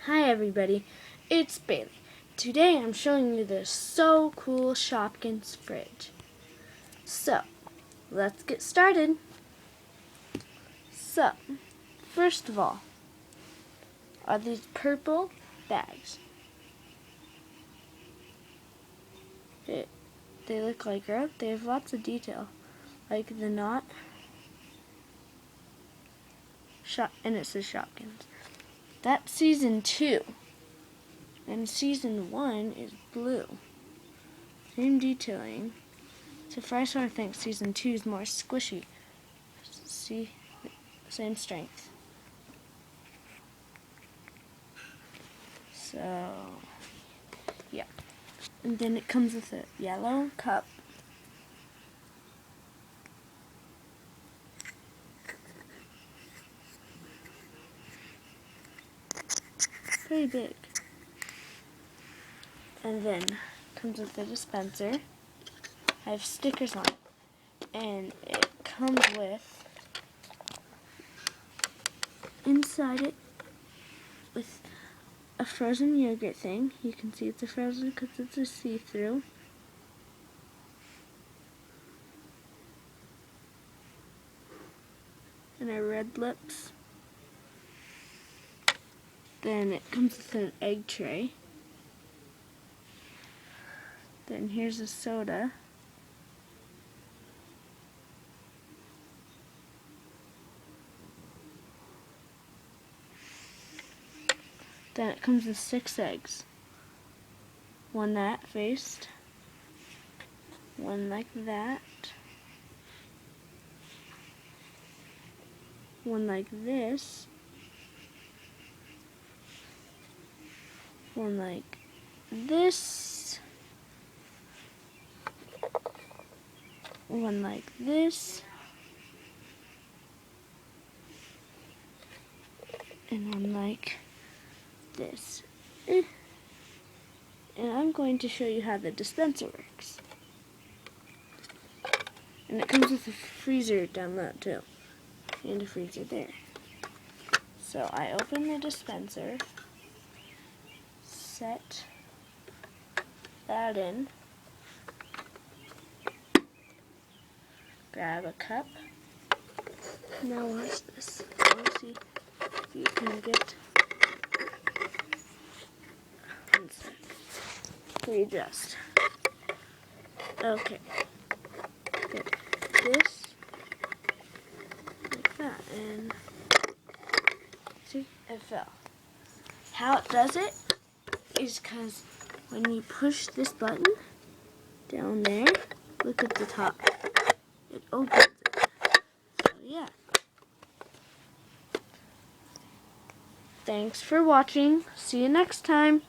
Hi everybody, it's Bailey. Today I'm showing you this so cool Shopkins fridge. So, let's get started. So, first of all, are these purple bags. They look like rope. They have lots of detail, like the knot, and it says Shopkins. That's season 2. And season 1 is blue. Same detailing. So I sort of think season 2 is more squishy. See, same strength. So, yeah. And then it comes with a yellow cup. Pretty big. And then comes with a dispenser. I have stickers on it. And it comes with, inside it, with a frozen yogurt thing. You can see it's a frozen because it's a see-through. And a Red Lips. Then it comes with an egg tray. Then here's a soda. Then it comes with 6 eggs. One that faced, one like that, one like this, one like this, one like this, and one like this. And I'm going to show you how the dispenser works. And it comes with a freezer down low too, and a freezer there. So I open the dispenser, set that in, grab a cup. Now watch this. Let's see if you can get one sec. Readjust. Okay. Get this like that, and see, it fell. How it does it is because when you push this button down there, look at the top. It opens it. So yeah. Thanks for watching. See you next time.